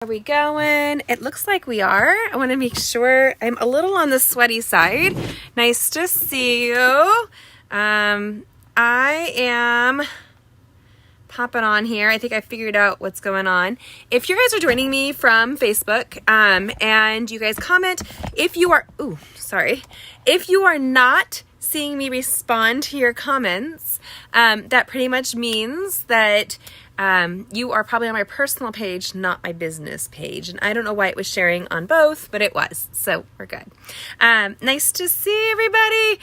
Are we going? It looks like we are. I want to make sure. I'm a little on the sweaty side. Nice to see you. I am popping on here. I think I figured out what's going on. If you guys are joining me from Facebook, and you guys comment, if you are, if you are not seeing me respond to your comments, that pretty much means that you are probably on my personal page, not my business page. And I don't know why it was sharing on both, but it was. So we're good. Nice to see everybody.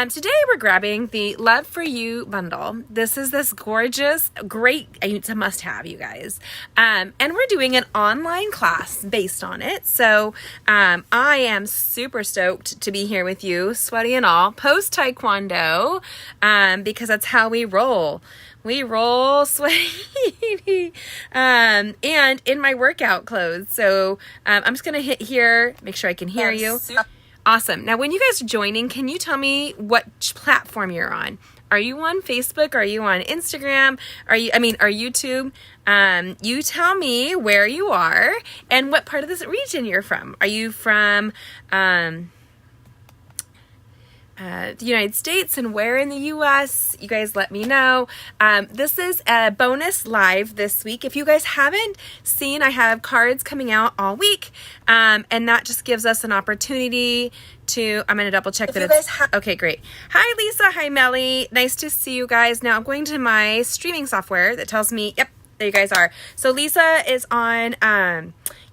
Today we're grabbing the Love For You bundle. This is this gorgeous, great, it's a must have, you guys. And we're doing an online class based on it. So I am super stoked to be here with you, sweaty and all, post Taekwondo, because that's how we roll. We roll sweaty, and in my workout clothes. So I'm just going to hit here, make sure I can hear you. Awesome. Now, when you guys are joining, can you tell me what platform you're on? Are you on Facebook? Are you on Instagram? Or YouTube? You tell me where you are and what part of this region you're from. Are you from the United States, and where in the US? You guys let me know. This is a bonus live this week. If you guys haven't seen, I have cards coming out all week, and that just gives us an opportunity to, I'm going to double check that it's, okay, great. Hi Lisa, hi Melly, nice to see you guys. Now I'm going to my streaming software that tells me, yep, there you guys are. So Lisa is on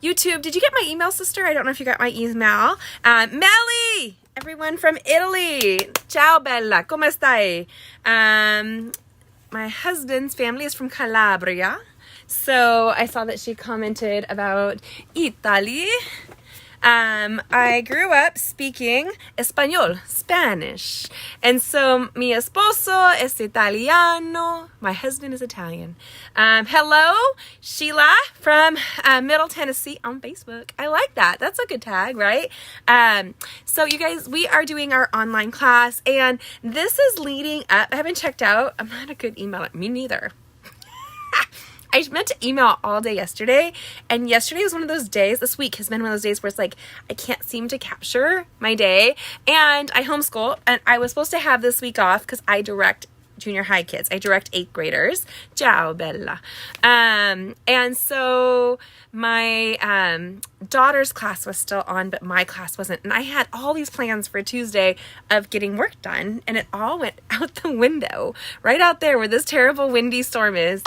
YouTube. Did you get my email, sister? I don't know if you got my email. Melly! Everyone from Italy. Ciao, Bella. Come stai? My husband's family is from Calabria. So I saw that she commented about Italy. I grew up speaking Español, Spanish. And so mi esposo es italiano. My husband is Italian. Hello, Sheila from Middle Tennessee on Facebook. I like that. That's a good tag, right? So you guys, we are doing our online class, and this is leading up. I haven't checked out. I'm not a good emailer. Me neither. I meant to email all day yesterday, and yesterday was one of those days, this week has been one of those days where it's like, I can't seem to capture my day, and I homeschool, and I was supposed to have this week off because I direct junior high kids. I direct 8th graders. Ciao, Bella. And so my daughter's class was still on, but my class wasn't. And I had all these plans for Tuesday of getting work done, and it all went out the window right out there where this terrible windy storm is.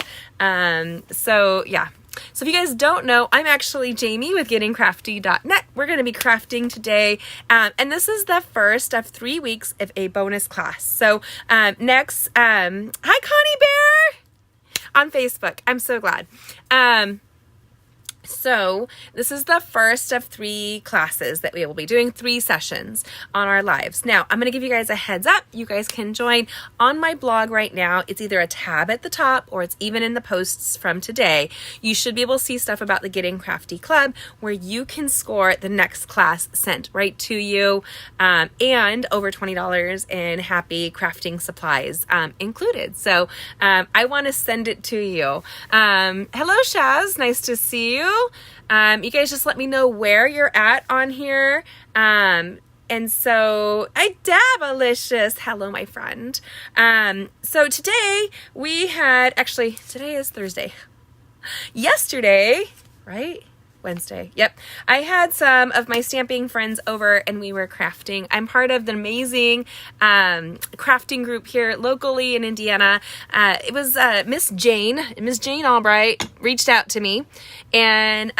So yeah. So if you guys don't know, I'm actually Jamie with gettingcrafty.net. We're going to be crafting today. And this is the first of 3 weeks of a bonus class. So next, hi Connie Bear on Facebook. I'm so glad. So this is the first of 3 classes that we will be doing, 3 sessions on our lives. Now, I'm going to give you guys a heads up. You guys can join on my blog right now. It's either a tab at the top or it's even in the posts from today. You should be able to see stuff about the Getting Crafty Club where you can score the next class sent right to you, and over $20 in happy crafting supplies included. So I want to send it to you. Hello, Shaz. Nice to see you. You guys just let me know where you're at on here. And so Dabalicious. Hello, my friend. So today we had, actually, today is Thursday. Yesterday, right? Wednesday. Yep. I had some of my stamping friends over and we were crafting. I'm part of the amazing crafting group here locally in Indiana. It was Miss Jane Albright reached out to me, and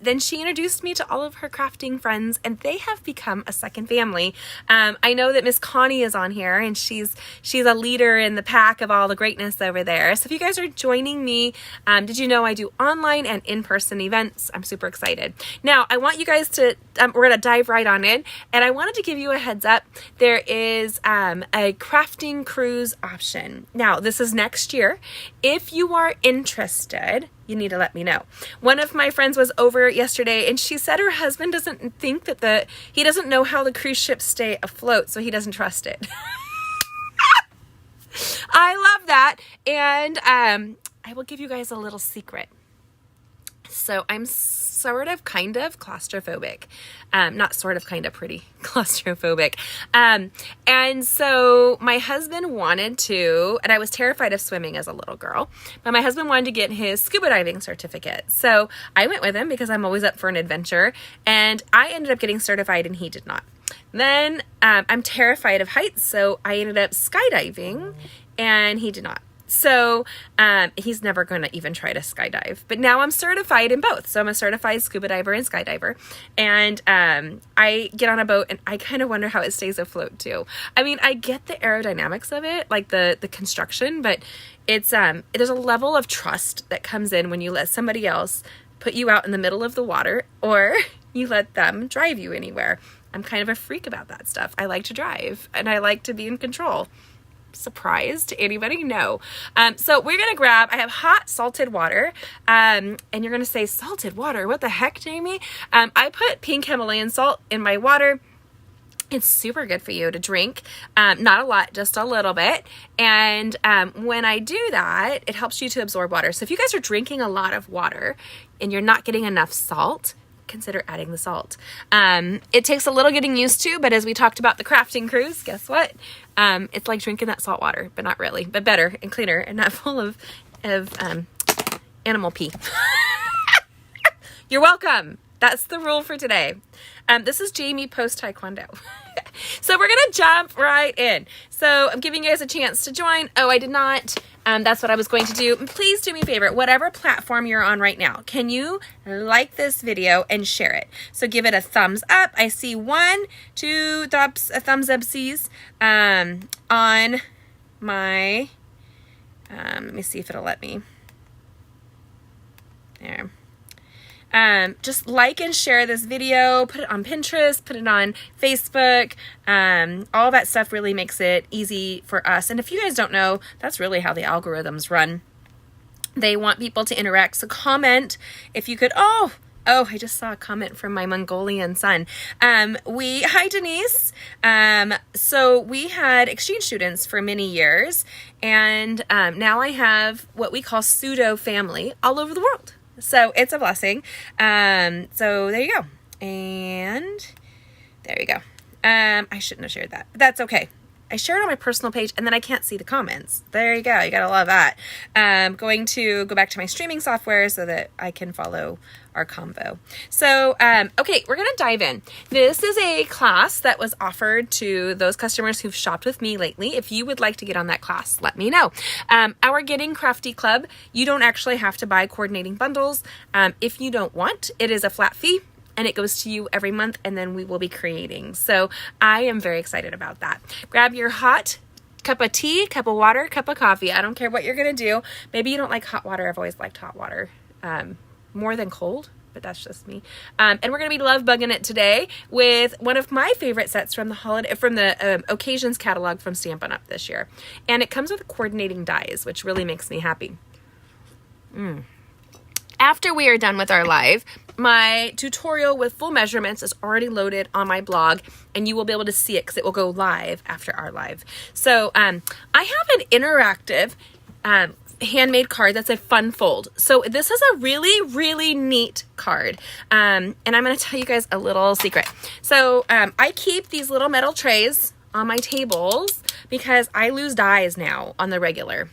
then she introduced me to all of her crafting friends, and they have become a second family. I know that Miss Connie is on here, and she's a leader in the pack of all the greatness over there. So if you guys are joining me, did you know I do online and in-person events? I'm super excited. Now, I want you guys to, we're going to dive right on in, and I wanted to give you a heads up. There is a crafting cruise option. Now, this is next year. If you are interested, you need to let me know. One of my friends was over yesterday, and she said her husband doesn't think that he doesn't know how the cruise ships stay afloat, so he doesn't trust it. I love that, and I will give you guys a little secret. So I'm sort of, kind of claustrophobic. Not sort of, kind of, pretty claustrophobic. And so my husband wanted to, and I was terrified of swimming as a little girl, but my husband wanted to get his scuba diving certificate. So I went with him because I'm always up for an adventure, and I ended up getting certified and he did not. Then I'm terrified of heights, so I ended up skydiving and he did not. So he's never going to even try to skydive. But now I'm certified in both. So I'm a certified scuba diver and skydiver. And I get on a boat and I kind of wonder how it stays afloat too. I mean, I get the aerodynamics of it, like the construction, but it's there's a level of trust that comes in when you let somebody else put you out in the middle of the water, or you let them drive you anywhere. I'm kind of a freak about that stuff. I like to drive and I like to be in control. Surprised to anybody? No. So we're gonna grab, I have hot salted water, and you're gonna say, salted water, what the heck, Jamie? I put pink Himalayan salt in my water. It's super good for you to drink. Not a lot, just a little bit. And when I do that, it helps you to absorb water. So if you guys are drinking a lot of water and you're not getting enough salt, consider adding the salt. It takes a little getting used to, but as we talked about the crafting cruise, guess what? It's like drinking that salt water, but not really, but better and cleaner and not full of animal pee. You're welcome. That's the rule for today. This is Jamie post Taekwondo. So we're going to jump right in. So I'm giving you guys a chance to join. Oh, I did not. That's what I was going to do. Please do me a favor. Whatever platform you're on right now, can you like this video and share it? So give it a thumbs up. I see 1, 2 thumbs up sees on my, let me see if it'll let me. There. Just like and share this video, put it on Pinterest, put it on Facebook. All that stuff really makes it easy for us. And if you guys don't know, that's really how the algorithms run. They want people to interact. So comment if you could. Oh, I just saw a comment from my Mongolian son. Hi Denise. So we had exchange students for many years, and now I have what we call pseudo family all over the world. So it's a blessing. So there you go. And there you go. I shouldn't have shared that, but that's okay. I shared it on my personal page and then I can't see the comments. There you go. You gotta love that. Going to go back to my streaming software so that I can follow our combo. So, okay, we're gonna dive in. This is a class that was offered to those customers who've shopped with me lately. If you would like to get on that class, let me know. Our Getting Crafty Club, you don't actually have to buy coordinating bundles. If you don't want, it is a flat fee, and it goes to you every month, and then we will be creating. So I am very excited about that. Grab your hot cup of tea, cup of water, cup of coffee. I don't care what you're gonna do. Maybe you don't like hot water. I've always liked hot water more than cold, but that's just me. And we're gonna be love bugging it today with one of my favorite sets from the Occasions catalog from Stampin Up this year. And it comes with coordinating dies, which really makes me happy. After we are done with our live, my tutorial with full measurements is already loaded on my blog, and you will be able to see it because it will go live after our live. So I have an interactive handmade card that's a fun fold. So this is a really, really neat card. And I'm going to tell you guys a little secret. So I keep these little metal trays on my tables because I lose dies now on the regular.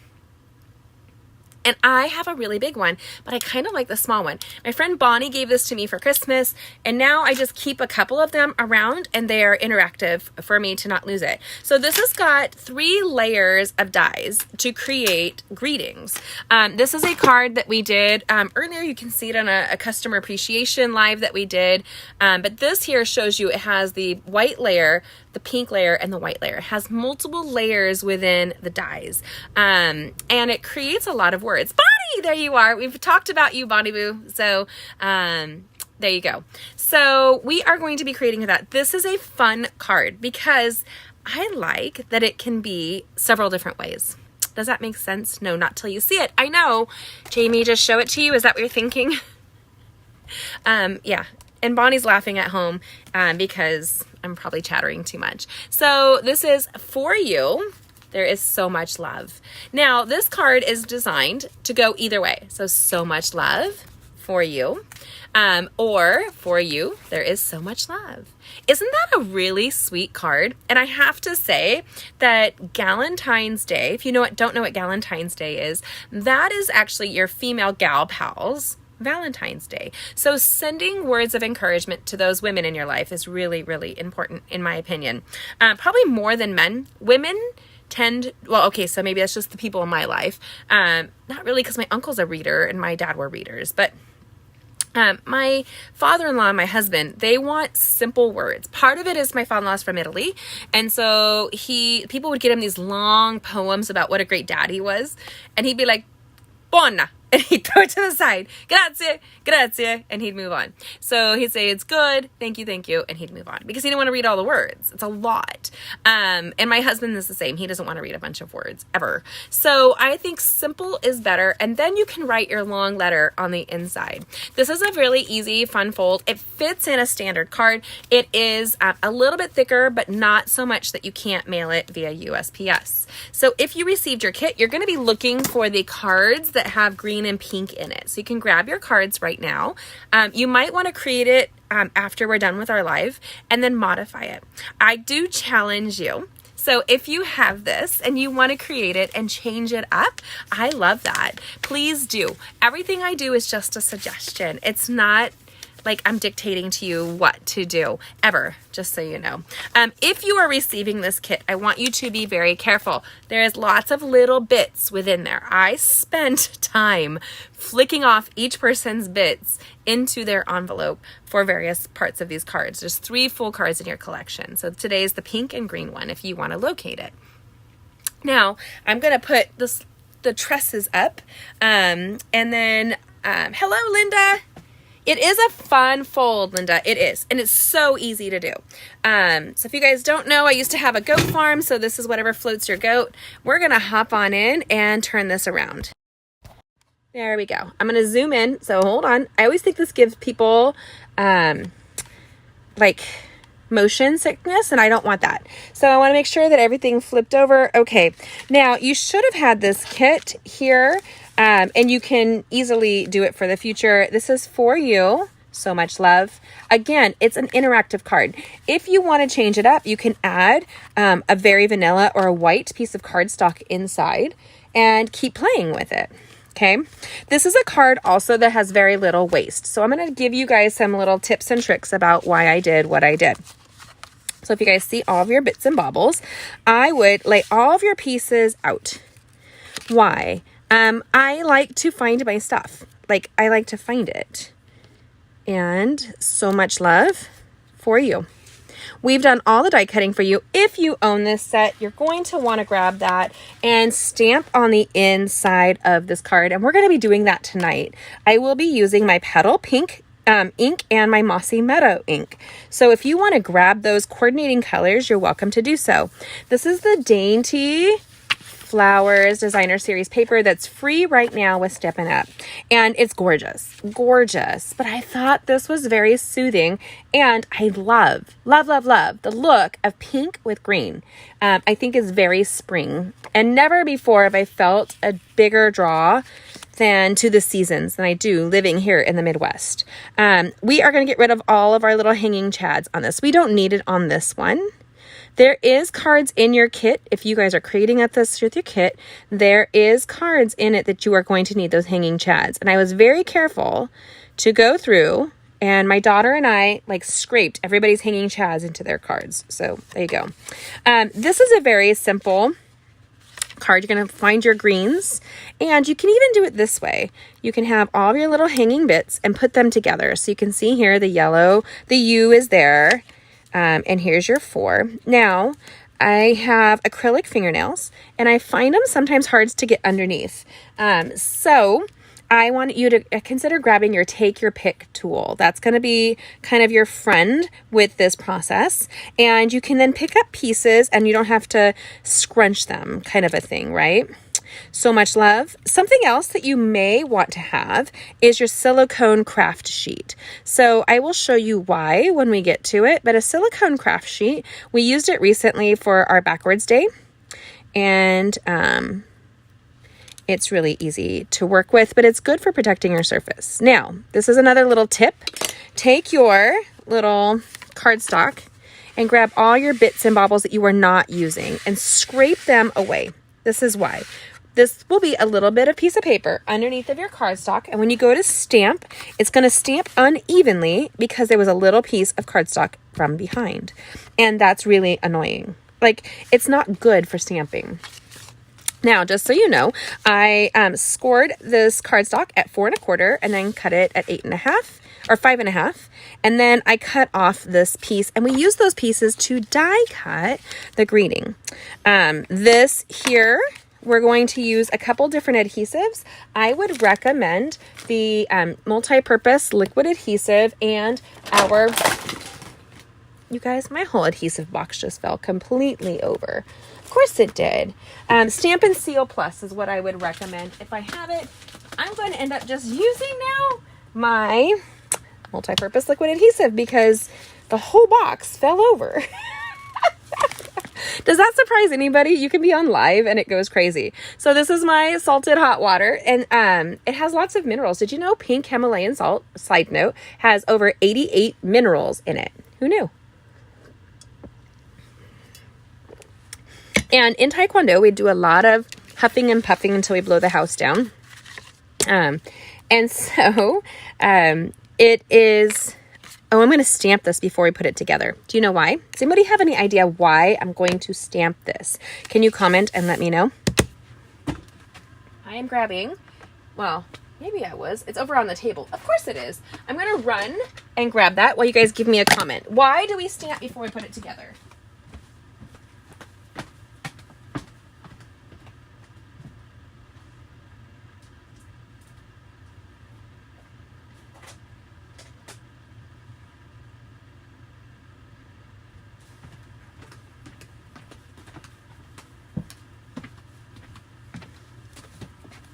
And I have a really big one, but I kind of like the small one. My friend Bonnie gave this to me for Christmas, and now I just keep a couple of them around, and they are interactive for me to not lose it. So this has got 3 layers of dies to create greetings. This is a card that we did earlier. You can see it on a customer appreciation live that we did. But this here shows you it has the white layer, the pink layer, and the white layer. It has multiple layers within the dies. And it creates a lot of words. Bonnie, there you are. We've talked about you, Bonnie Boo. So there you go. So we are going to be creating that. This is a fun card because I like that it can be several different ways. Does that make sense? No, not till you see it. I know. Jamie, just show it to you. Is that what you're thinking? Yeah. And Bonnie's laughing at home because I'm probably chattering too much. So this is for you. There is so much love. Now, this card is designed to go either way. So much love for you. Or for you, there is so much love. Isn't that a really sweet card? And I have to say that Galentine's Day, if you don't know what Galentine's Day is, that is actually your female gal pals Valentine's Day. So sending words of encouragement to those women in your life is really, really important, in my opinion. Probably more than men. Women so maybe that's just the people in my life. Not really, because my uncle's a reader and my dad were readers, but my father-in-law and my husband, they want simple words. Part of it is my father-in-law's from Italy. And so people would get him these long poems about what a great dad he was. And he'd be like, buona. And he'd throw it to the side. Grazie, grazie. And he'd move on. So he'd say, it's good. Thank you. And he'd move on because he didn't want to read all the words. It's a lot. And my husband is the same. He doesn't want to read a bunch of words ever. So I think simple is better. And then you can write your long letter on the inside. This is a really easy, fun fold. It fits in a standard card. It is a little bit thicker, but not so much that you can't mail it via USPS. So if you received your kit, you're going to be looking for the cards that have green and pink in it. So you can grab your cards right now. You might want to create it after we're done with our live and then modify it. I do challenge you. So if you have this and you want to create it and change it up, I love that. Please do. Everything I do is just a suggestion. It's not like I'm dictating to you what to do ever, just so you know. If you are receiving this kit, I want you to be very careful. There is lots of little bits within there. I spent time flicking off each person's bits into their envelope for various parts of these cards. There's 3 full cards in your collection. So today's the pink and green one if you want to locate it. Now, I'm going to put the tresses up. And then, hello, Linda. It is a fun fold, Linda. It is. And it's so easy to do. So if you guys don't know, I used to have a goat farm. So this is whatever floats your goat. We're going to hop on in and turn this around. There we go. I'm going to zoom in. So hold on. I always think this gives people like motion sickness, and I don't want that. So I want to make sure that everything flipped over. Okay. Now you should have had this kit here. And you can easily do it for the future. This is for you. So much love. Again, it's an interactive card. If you want to change it up, you can add a very vanilla or a white piece of cardstock inside and keep playing with it. Okay. This is a card also that has very little waste. So I'm going to give you guys some little tips and tricks about why I did what I did. So if you guys see all of your bits and baubles, I would lay all of your pieces out. Why? I like to find my stuff. Like, I like to find it. And so much love for you. We've done all the die cutting for you. If you own this set, you're going to want to grab that and stamp on the inside of this card. And we're going to be doing that tonight. I will be using my Petal Pink ink and my Mossy Meadow ink. So if you want to grab those coordinating colors, you're welcome to do so. This is the Dainty Flowers Designer Series paper that's free right now with Stampin UP. And it's gorgeous. But I thought this was very soothing. And I love the look of pink with green. I think is very spring. And never before have I felt a bigger draw than to the seasons than I do living here in the Midwest. We are going to get rid of all of our little hanging chads on this. We don't need it on this one. There is cards in your kit. If you guys are creating this with your kit, there is cards in it that you are going to need those hanging chads. And I was very careful to go through, and my daughter and I scraped everybody's hanging chads into their cards. So there you go. This is a very simple card. You're going to find your greens, and you can even do it this way. You can have all of your little hanging bits and put them together. So you can see here the yellow, the U is there. And here's your 4. Now, I have acrylic fingernails, and I find them sometimes hard to get underneath. So I want you to consider grabbing your Take Your Pick tool. That's going to be kind of your friend with this process. And you can then pick up pieces, and you don't have to scrunch them, kind of a thing, right? So much love. Something else that you may want to have is your silicone craft sheet. So I will show you why when we get to it, but a silicone craft sheet, we used it recently for our backwards day. And it's really easy to work with, but it's good for protecting your surface. Now, this is another little tip. Take your little cardstock and grab all your bits and bobbles that you are not using and scrape them away. This is why. This will be a little bit of piece of paper underneath of your cardstock, and when you go to stamp, it's going to stamp unevenly because there was a little piece of cardstock from behind, and that's really annoying. Like, it's not good for stamping. Now, just so you know, I scored this cardstock at 4 1/4 and then cut it at 8 1/2 or 5 1/2. And then I cut off this piece, and we use those pieces to die cut the greeting. This here, we're going to use a couple different adhesives. I would recommend the multi-purpose liquid adhesive and our, you guys, my whole adhesive box just fell completely over. Of course it did. Stampin' Seal Plus is what I would recommend. If I have it, I'm going to end up just using now my multi-purpose liquid adhesive because the whole box fell over. Does that surprise anybody? You can be on live and it goes crazy. So this is my salted hot water, and it has lots of minerals. Did you know pink Himalayan salt, side note, has over 88 minerals in it? Who knew? And in Taekwondo, we do a lot of huffing and puffing until we blow the house down. And so it is... Oh, I'm going to stamp this before we put it together. Do you know why? Does anybody have any idea why I'm going to stamp this? Can you comment and let me know? I am grabbing, well, maybe I was. It's over on the table. Of course it is. I'm going to run and grab that while you guys give me a comment. Why do we stamp before we put it together?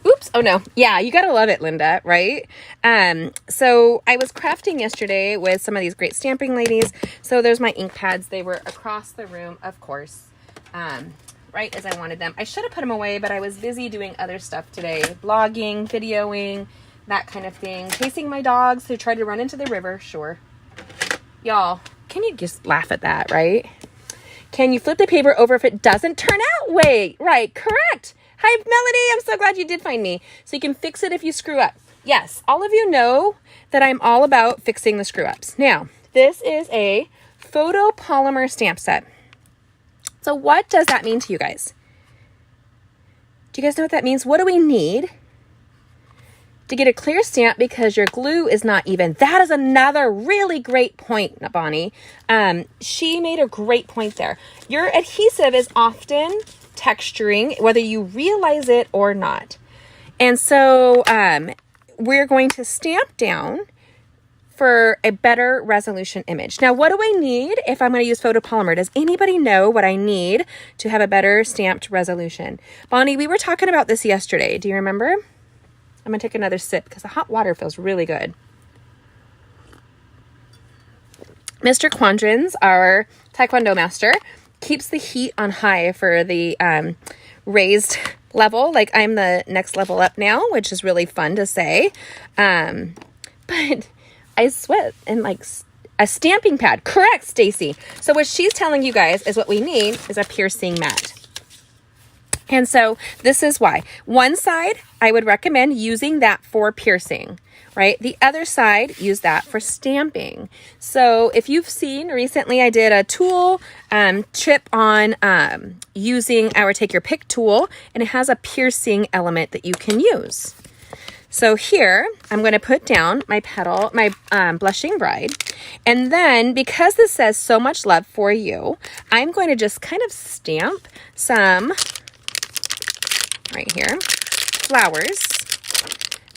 Oops. Oh no. Yeah, you gotta love it, Linda, right? So I was crafting yesterday with some of these great stamping ladies. So there's my ink pads. They were across the room, of course, right as I wanted them. I should have put them away, but I was busy doing other stuff today. Blogging, videoing, that kind of thing. Chasing my dogs who tried to run into the river. Sure. Y'all, can you just laugh at that, right? Can you flip the paper over if it doesn't turn out? Wait, right, correct. Hi, Melody. I'm so glad you did find me. So you can fix it if you screw up. Yes, all of you know that I'm all about fixing the screw ups. Now, this is a photopolymer stamp set. So what does that mean to you guys? Do you guys know what that means? What do we need to get a clear stamp because your glue is not even? That is another really great point, Bonnie. She made a great point there. Your adhesive is often texturing, whether you realize it or not. And so we're going to stamp down for a better resolution image. Now, what do I need if I'm going to use photopolymer? Does anybody know what I need to have a better stamped resolution? Bonnie, we were talking about this yesterday. Do you remember? I'm going to take another sip because the hot water feels really good. Mr. Quandrins, our Taekwondo master, keeps the heat on high for the raised level. Like, I'm the next level up now, which is really fun to say. But I sweat in like a stamping pad. Correct, Stacy. So what she's telling you guys is what we need is a piercing mat. And so this is why. One side, I would recommend using that for piercing, right? The other side, use that for stamping. So if you've seen recently, I did a tool trip on using our Take Your Pick tool, and it has a piercing element that you can use. So here, I'm going to put down my petal, my Blushing Bride. And then, because this says so much love for you, I'm going to just kind of stamp some, right here, flowers.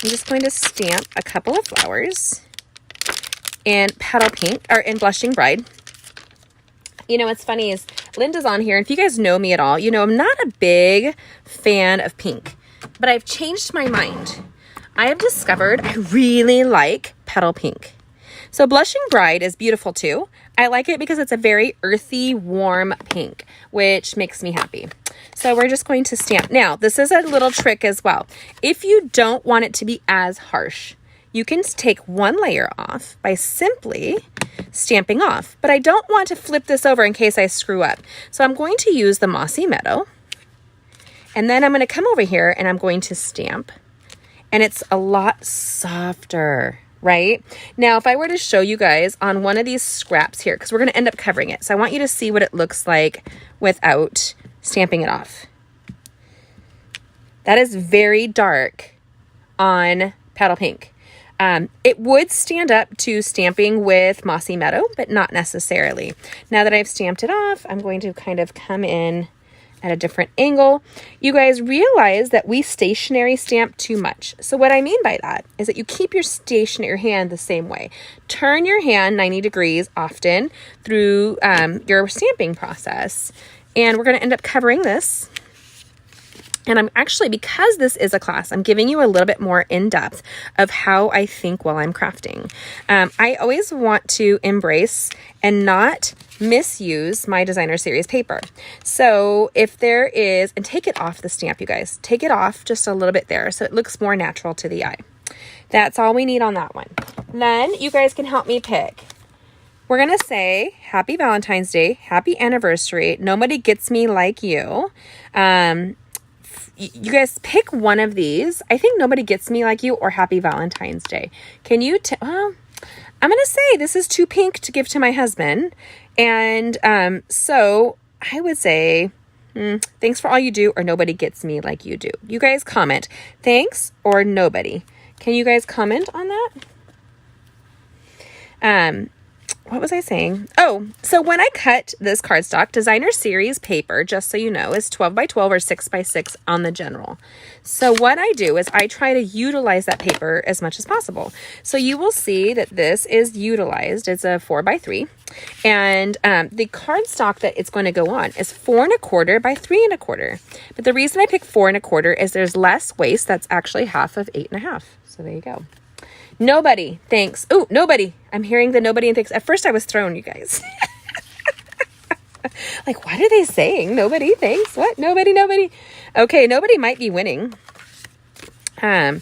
I'm just going to stamp a couple of flowers in Petal Pink, or in Blushing Bride. You know, what's funny is Linda's on here. If you guys know me at all, you know I'm not a big fan of pink, but I've changed my mind. I have discovered I really like Petal Pink. So Blushing Bride is beautiful too. I like it because it's a very earthy, warm pink, which makes me happy. So we're just going to stamp. Now, this is a little trick as well. If you don't want it to be as harsh, you can take one layer off by simply stamping off. But I don't want to flip this over in case I screw up. So I'm going to use the Mossy Meadow. And then I'm going to come over here and I'm going to stamp. And it's a lot softer, right? Now, if I were to show you guys on one of these scraps here, because we're going to end up covering it. So I want you to see what it looks like without stamping it off. That is very dark on Petal Pink. It would stand up to stamping with Mossy Meadow, but not necessarily. Now that I've stamped it off, I'm going to kind of come in at a different angle. You guys realize that we stationary stamp too much. So what I mean by that is that you keep your hand the same way. Turn your hand 90 degrees often through your stamping process. And we're going to end up covering this. And I'm actually, because this is a class, I'm giving you a little bit more in depth of how I think while I'm crafting. I always want to embrace and not misuse my designer series paper. So if there is, and take it off the stamp, you guys, take it off just a little bit there so it looks more natural to the eye. That's all we need on that one. Then you guys can help me pick. We're going to say Happy Valentine's Day, Happy Anniversary, Nobody Gets Me Like You. You guys pick one of these. I think Nobody Gets Me Like You or Happy Valentine's Day. Can you, well, I'm going to say this is too pink to give to my husband. And so I would say, thanks for all you do or Nobody Gets Me Like You Do. You guys comment, thanks or nobody. Can you guys comment on that? What was I saying? Oh, so when I cut this cardstock, designer series paper, just so you know, is 12 by 12 or 6 by 6 on the general. So what I do is I try to utilize that paper as much as possible. So you will see that this is utilized. It's a 4 by 3. And the cardstock that it's going to go on is 4 1/4 by 3 1/4. But the reason I pick 4 1/4 is there's less waste. That's actually half of 8 1/2. So there you go. Nobody, thanks. Oh, nobody. I'm hearing the nobody and thanks. At first I was thrown, you guys. Like, what are they saying? Nobody, thanks. What? Nobody. Okay, nobody might be winning. And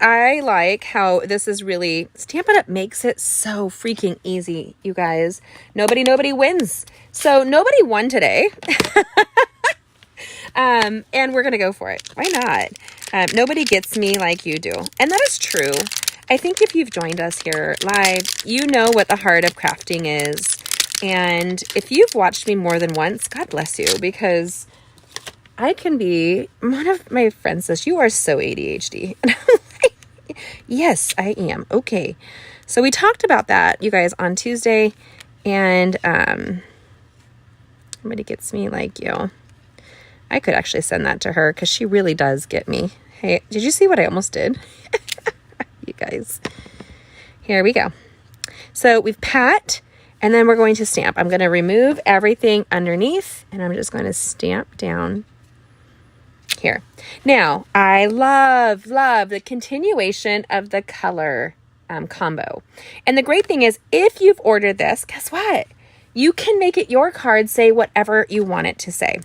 I like how this is really, Stampin' Up! Makes it so freaking easy, you guys. Nobody wins. So nobody won today. And we're going to go for it. Why not? Nobody gets me like you do. And that is true. I think if you've joined us here live, you know what the heart of crafting is. And if you've watched me more than once, God bless you, because I can be, one of my friends says, you are so ADHD. And I'm like, yes, I am. Okay. So we talked about that, you guys, on Tuesday. And somebody gets me like you. I could actually send that to her because she really does get me. Hey, did you see what I almost did? You guys. Here we go. So we've pat, and then we're going to stamp. I'm going to remove everything underneath, and I'm just going to stamp down here. Now, I love the continuation of the color combo. And the great thing is, if you've ordered this, guess what? You can make it your card say whatever you want it to say.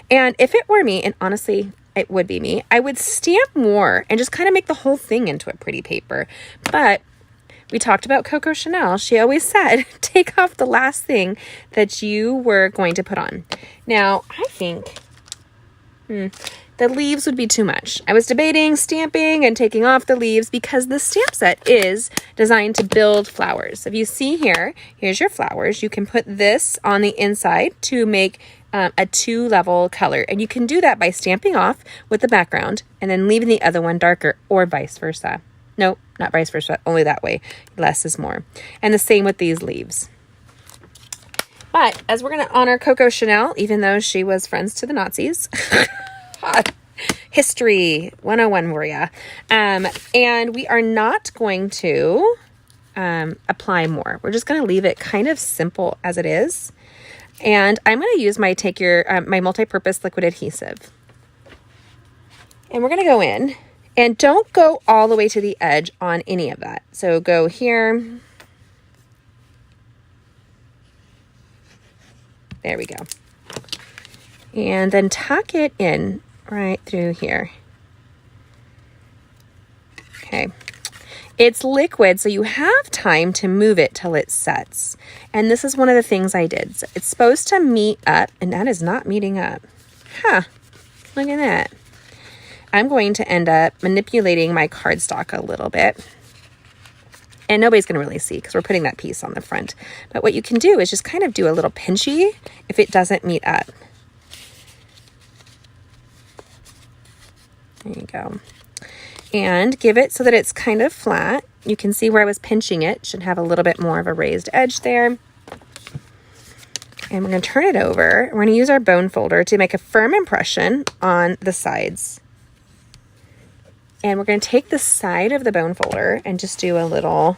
And if it were me, and honestly, it would be me, I would stamp more and just kind of make the whole thing into a pretty paper. But we talked about Coco Chanel. She always said, take off the last thing that you were going to put on. Now, I think the leaves would be too much. I was debating stamping and taking off the leaves because the stamp set is designed to build flowers. If you see here, here's your flowers. You can put this on the inside to make a 2-level color. And you can do that by stamping off with the background and then leaving the other one darker, or vice versa. No, not vice versa, only that way. Less is more. And the same with these leaves. But as we're going to honor Coco Chanel, even though she was friends to the Nazis, History 101 warrior. And we are not going to apply more. We're just going to leave it kind of simple as it is. And I'm going to use my my multi-purpose liquid adhesive. And we're going to go in, and don't go all the way to the edge on any of that. So go here, There we go. And then tuck it in right through here. Okay. It's liquid, so you have time to move it till it sets. And this is one of the things I did. So it's supposed to meet up, and that is not meeting up. Huh. Look at that. I'm going to end up manipulating my cardstock a little bit. And nobody's going to really see because we're putting that piece on the front. But what you can do is just kind of do a little pinchy if it doesn't meet up. There you go. And give it so that it's kind of flat. You can see where I was pinching it. Should have a little bit more of a raised edge there. And we're going to turn it over. We're going to use our bone folder to make a firm impression on the sides. And we're going to take the side of the bone folder and just do a little...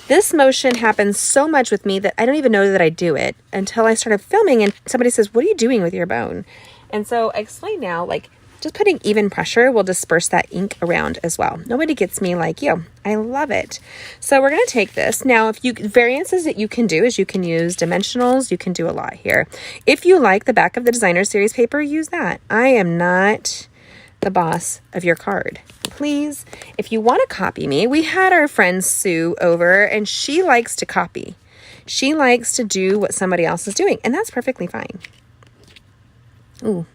This motion happens so much with me that I don't even know that I do it until I started filming and somebody says, what are you doing with your bone? And so I explain now, like, just putting even pressure will disperse that ink around as well. Nobody gets me like you. I love it. So we're going to take this. Now, variances that you can do is you can use dimensionals. You can do a lot here. If you like the back of the designer series paper, use that. I am not the boss of your card. Please, if you want to copy me, we had our friend Sue over and she likes to copy. She likes to do what somebody else is doing, and that's perfectly fine. Ooh,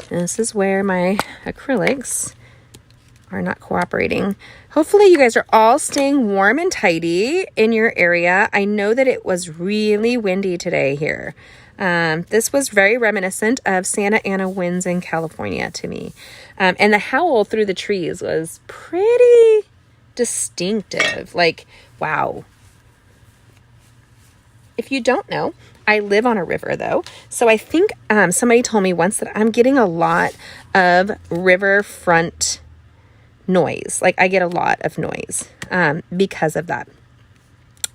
this is where my acrylics are not cooperating. Hopefully you guys are all staying warm and tidy in your area. I know that it was really windy today here. This was very reminiscent of Santa Ana winds in California to me. And the howl through the trees was pretty distinctive. Like, wow. If you don't know, I live on a river though. So I think somebody told me once that I'm getting a lot of riverfront noise. Like I get a lot of noise because of that.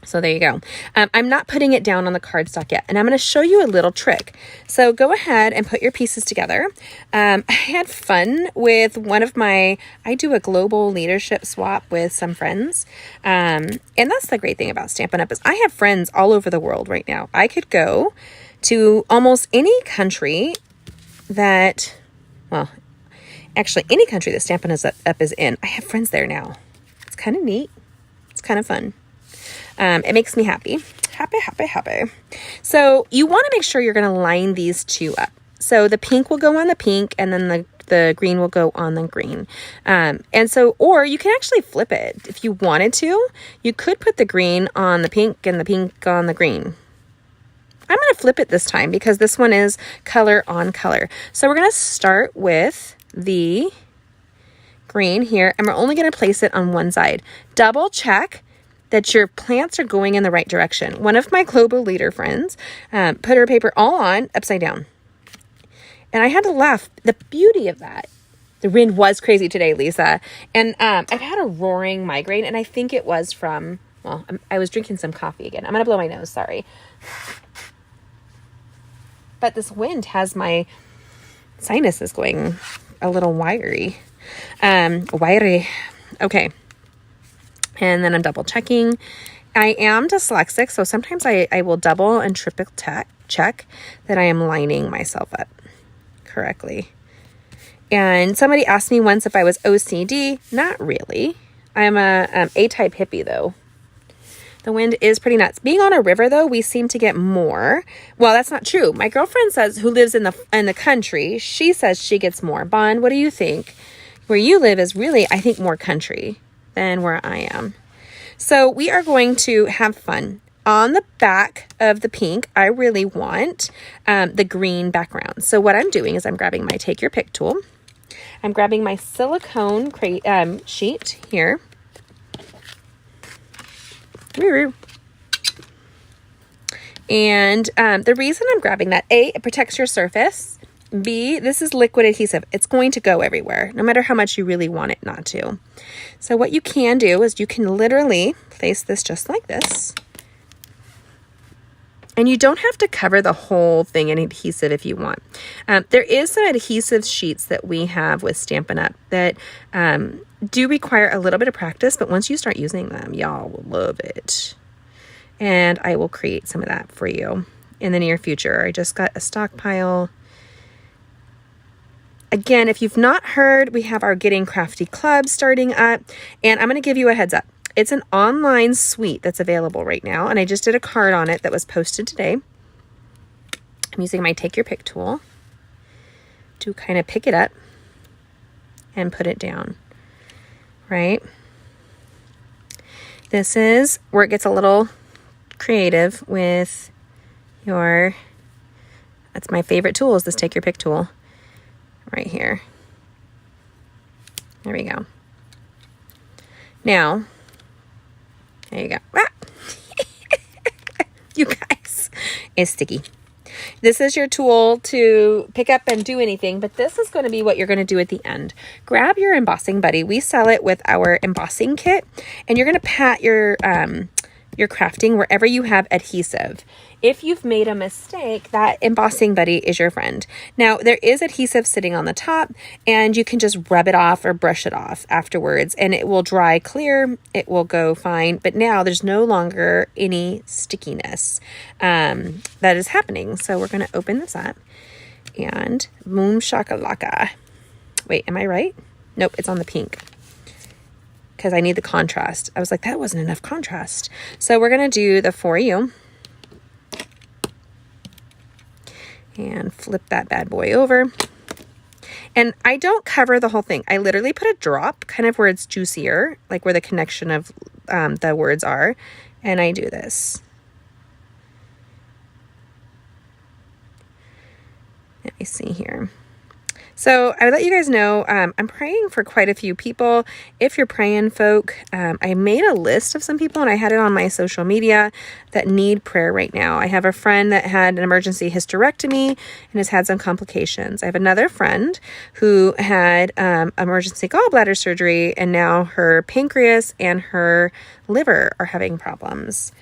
So there you go. I'm not putting it down on the cardstock yet, and I'm going to show you a little trick. So go ahead and put your pieces together. I had fun with I do a global leadership swap with some friends. And that's the great thing about Stampin' Up! Is I have friends all over the world right now. I could go to almost any country that, well, actually any country that Stampin' Up! Is in. I have friends there now. It's kind of neat. It's kind of fun. It makes me happy. Happy. So you want to make sure you're going to line these two up. So the pink will go on the pink and then the green will go on the green. Or you can actually flip it. If you wanted to, you could put the green on the pink and the pink on the green. I'm going to flip it this time because this one is color on color. So we're going to start with the green here and we're only going to place it on one side. Double check that your plants are going in the right direction. One of my global leader friends put her paper all on upside down. And I had to laugh. The beauty of that. The wind was crazy today, Lisa. And I've had a roaring migraine, and I think it was from, well, I was drinking some coffee again. I'm going to blow my nose, sorry. But this wind has my sinuses going a little wiry. Okay. And then I'm double checking. I am dyslexic, so sometimes I will double and triple check that I am lining myself up correctly. And somebody asked me once if I was OCD. Not really. I'm a A-type hippie, though. The wind is pretty nuts. Being on a river, though, we seem to get more. Well, that's not true. My girlfriend says, who lives in the country, she says she gets more. Bon, what do you think? Where you live is really, I think, more country than where I am. So we are going to have fun. On the back of the pink, I really want the green background. So what I'm doing is I'm grabbing my Take Your Pick tool. I'm grabbing my silicone sheet here. And the reason I'm grabbing that, A, it protects your surface. B, this is liquid adhesive. It's going to go everywhere, no matter how much you really want it not to. So what you can do is you can literally place this just like this. And you don't have to cover the whole thing in adhesive if you want. There is some adhesive sheets that we have with Stampin' Up! That do require a little bit of practice, but once you start using them, y'all will love it. And I will create some of that for you in the near future. I just got a stockpile. Again, if you've not heard, we have our Getting Crafty Club starting up, and I'm going to give you a heads up. It's an online suite that's available right now, and I just did a card on it that was posted today. I'm using my Take Your Pick tool to kind of pick it up and put it down, right? This is where it gets a little creative with your, that's my favorite tool, is this Take Your Pick tool right here. There we go. Now, there you go. Ah! You guys, it's sticky. This is your tool to pick up and do anything, but this is going to be what you're going to do at the end. Grab your embossing buddy. We sell it with our embossing kit, and you're going to pat your crafting wherever you have adhesive. If you've made a mistake, that embossing buddy is your friend. Now, there is adhesive sitting on the top, and you can just rub it off or brush it off afterwards, and it will dry clear. It will go fine, but now there's no longer any stickiness that is happening. So we're going to open this up, and boom shakalaka. Wait, am I right? Nope, it's on the pink, because I need the contrast. I was like, that wasn't enough contrast. So we're going to do the For You. And flip that bad boy over. And I don't cover the whole thing. I literally put a drop kind of where it's juicier, like where the connection of the words are. And I do this. Let me see here. So I would let you guys know, I'm praying for quite a few people. If you're praying, folk, I made a list of some people, and I had it on my social media that need prayer right now. I have a friend that had an emergency hysterectomy and has had some complications. I have another friend who had emergency gallbladder surgery, and now her pancreas and her liver are having problems.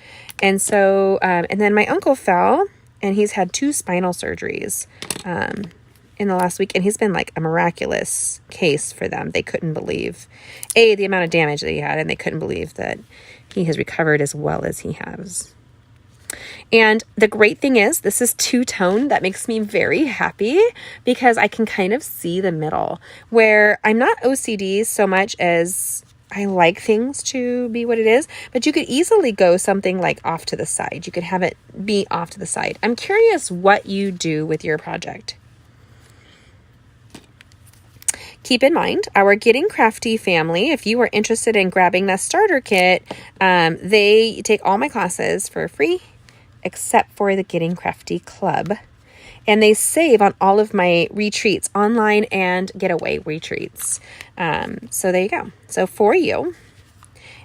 And so, and then my uncle fell, and he's had 2 spinal surgeries in the last week, and he's been like a miraculous case for them. They couldn't believe the amount of damage that he had, and they couldn't believe that he has recovered as well as he has. And the great thing is, this is two-tone. That makes me very happy, because I can kind of see the middle, where I'm not OCD so much as I like things to be what it is, but you could easily go something like off to the side. You could have it be off to the side. I'm curious what you do with your project. Keep in mind, our Getting Crafty family, if you are interested in grabbing the starter kit, they take all my classes for free, except for the Getting Crafty Club. And they save on all of my retreats, online and getaway retreats. So there you go. So For You.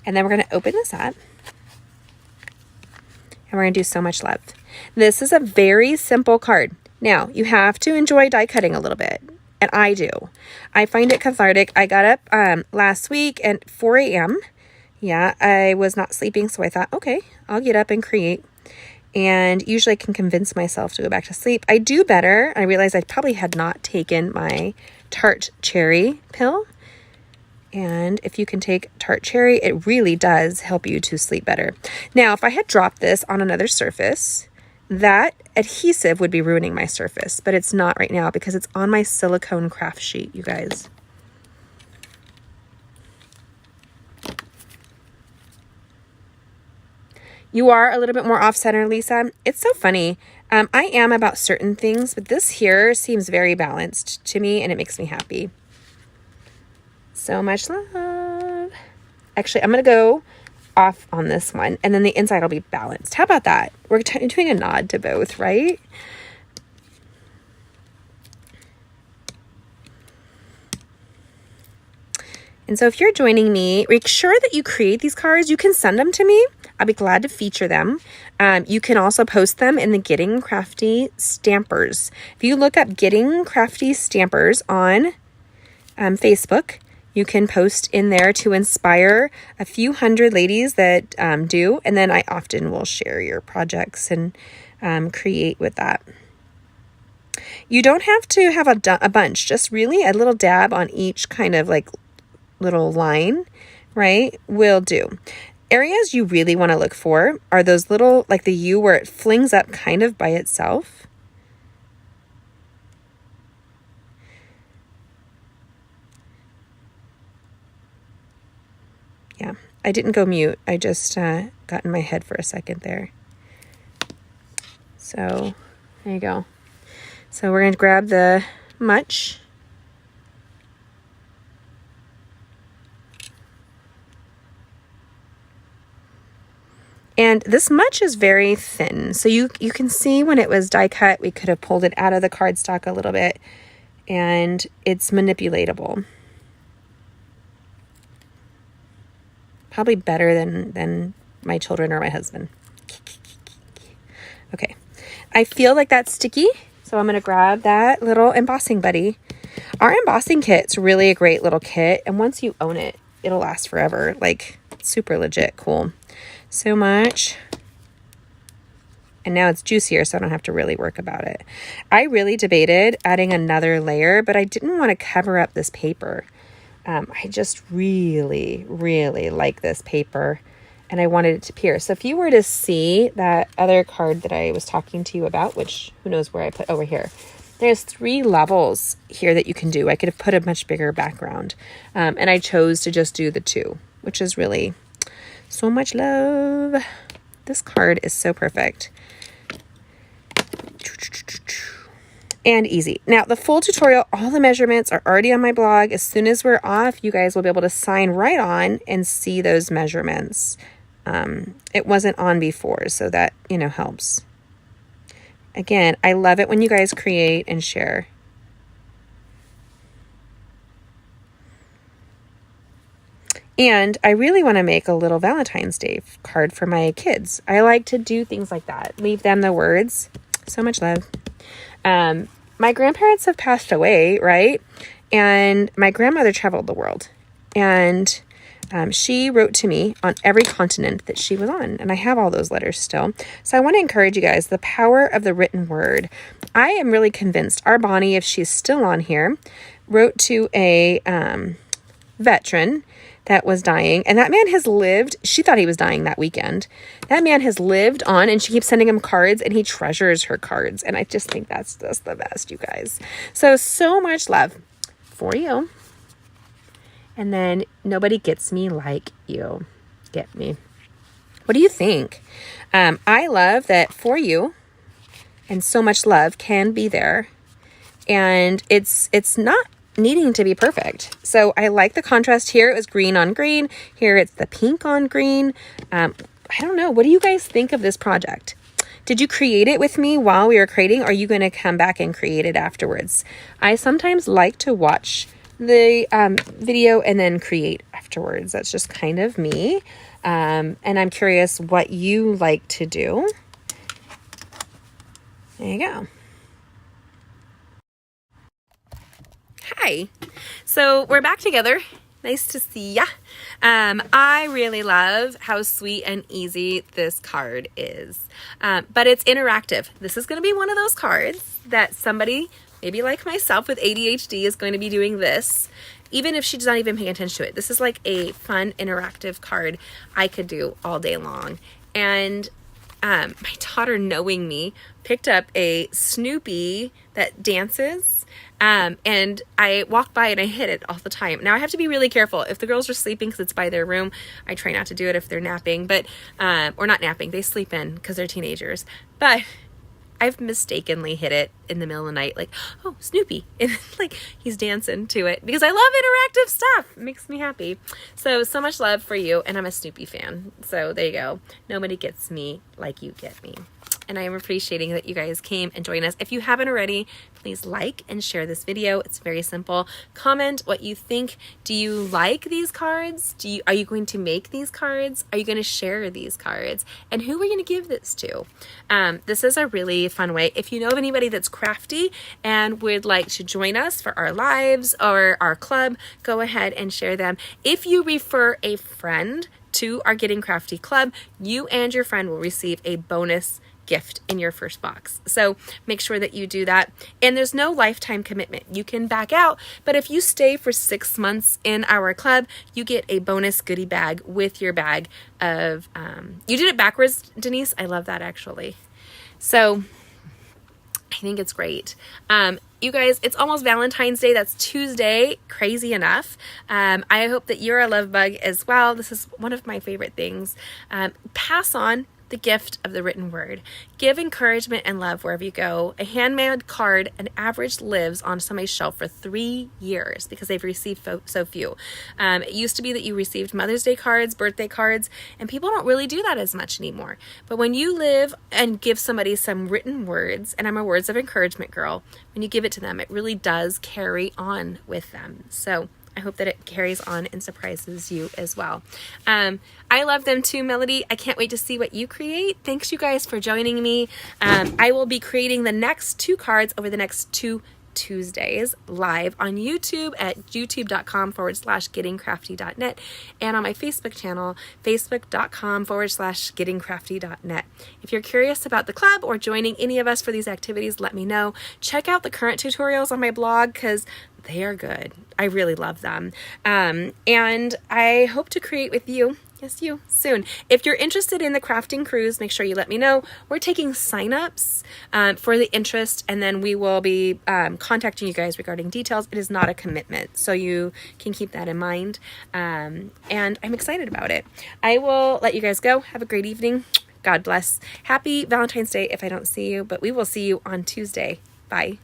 And then we're going to open this up. And we're going to do So Much Love. This is a very simple card. Now, you have to enjoy die cutting a little bit. And I do. I find it cathartic. I got up last week at 4 a.m. Yeah, I was not sleeping, so I thought, okay, I'll get up and create. And usually I can convince myself to go back to sleep. I do better. I realized I probably had not taken my tart cherry pill. And if you can take tart cherry, it really does help you to sleep better. Now, if I had dropped this on another surface, that adhesive would be ruining my surface, but it's not right now because it's on my silicone craft sheet, you guys. You are a little bit more off-center, Lisa. It's so funny. I am about certain things, but this here seems very balanced to me, and it makes me happy. So much love. Actually, I'm going to go off on this one, and then the inside will be balanced. How about that? We're doing a nod to both, right? And so if you're joining me, make sure that you create these cards. You can send them to me. I'll be glad to feature them. You can also post them in the Getting Crafty Stampers. If you look up Getting Crafty Stampers on Facebook, you can post in there to inspire a few hundred ladies that do. And then I often will share your projects and create with that. You don't have to have a bunch, just really a little dab on each kind of like little line, right? Will do. areas you really want to look for are those little, like the U where it flings up kind of by itself. Yeah, I didn't go mute. I just got in my head for a second there. So there you go. So we're going to grab the much. And this much is very thin. So you can see when it was die cut, we could have pulled it out of the cardstock a little bit, and it's manipulatable. Probably better than my children or my husband. Okay. I feel like that's sticky, so I'm going to grab that little embossing buddy. Our embossing kit's really a great little kit, and once you own it, it'll last forever. Like, super legit cool. So much. And now it's juicier, so I don't have to really work about it. I really debated adding another layer, but I didn't want to cover up this paper. I just really, really like this paper, and I wanted it to appear. So if you were to see that other card that I was talking to you about, which who knows where I put over here, there's 3 levels here that you can do. I could have put a much bigger background, and I chose to just do the 2, which is really so much love. This card is so perfect. And easy. Now, the full tutorial, all the measurements are already on my blog. As soon as we're off, you guys will be able to sign right on and see those measurements. It wasn't on before, so that, helps. Again, I love it when you guys create and share. And I really want to make a little Valentine's Day card for my kids. I like to do things like that. Leave them the words. So much love. My grandparents have passed away, right? And my grandmother traveled the world. And she wrote to me on every continent that she was on. And I have all those letters still. So I want to encourage you guys, the power of the written word. I am really convinced our Bonnie, if she's still on here, wrote to a veteran that was dying, and that man has lived. She thought he was dying that weekend. That man has lived on, and she keeps sending him cards, and he treasures her cards, and I just think that's just the best, you guys. So much love for you. And then nobody gets me like you get me. What do you think? I love that for you, and so much love can be there, and it's not needing to be perfect. So I like the contrast here. It was green on green. Here it's the pink on green. I don't know. What do you guys think of this project? Did you create it with me while we were creating? Or are you going to come back and create it afterwards? I sometimes like to watch the video and then create afterwards. That's just kind of me. And I'm curious what you like to do. There you go. Hi. So we're back together. Nice to see ya. I really love how sweet and easy this card is. But it's interactive. This is going to be one of those cards that somebody, maybe like myself with ADHD, is going to be doing this, even if she's not even paying attention to it. This is like a fun, interactive card I could do all day long. And my daughter, knowing me, picked up a Snoopy that dances. And I walk by and I hit it all the time. Now I have to be really careful. If the girls are sleeping because it's by their room, I try not to do it if they're napping, but, or not napping, they sleep in because they're teenagers. But I've mistakenly hit it in the middle of the night, like, oh, Snoopy. And like he's dancing to it because I love interactive stuff. It makes me happy. So much love for you. And I'm a Snoopy fan. So there you go. Nobody gets me like you get me. And I am appreciating that you guys came and joined us. If you haven't already, please like and share this video. It's very simple. Comment what you think. Do you like these cards? Are you going to make these cards? Are you going to share these cards? And who are you going to give this to? This is a really fun way. If you know of anybody that's crafty and would like to join us for our lives or our club, go ahead and share them. If you refer a friend to our Getting Crafty Club, you and your friend will receive a bonus gift in your first box. So make sure that you do that. And there's no lifetime commitment. You can back out, but if you stay for 6 months in our club, you get a bonus goodie bag with your bag of, you did it backwards, Denise. I love that actually. So I think it's great. You guys, it's almost Valentine's Day. That's Tuesday. Crazy enough. I hope that you're a love bug as well. This is one of my favorite things. Pass on the gift of the written word. Give encouragement and love wherever you go. A handmade card, an average lives on somebody's shelf for 3 years because they've received so few. It used to be that you received Mother's Day cards, birthday cards, and people don't really do that as much anymore. But when you live and give somebody some written words, and I'm a words of encouragement girl, when you give it to them, it really does carry on with them. So I hope that it carries on and surprises you as well. I love them too, Melody. I can't wait to see what you create. Thanks you guys for joining me. I will be creating the next 2 cards over the next 2 Tuesdays live on YouTube at youtube.com/gettingcrafty.net and on my Facebook channel, facebook.com/gettingcrafty.net. If you're curious about the club or joining any of us for these activities, let me know. Check out the current tutorials on my blog because they are good. I really love them. And I hope to create with you. Yes, you soon. If you're interested in the crafting cruise, make sure you let me know. We're taking signups for the interest, and then we will be contacting you guys regarding details. It is not a commitment, so you can keep that in mind. And I'm excited about it. I will let you guys go. Have a great evening. God bless. Happy Valentine's Day if I don't see you, but we will see you on Tuesday. Bye.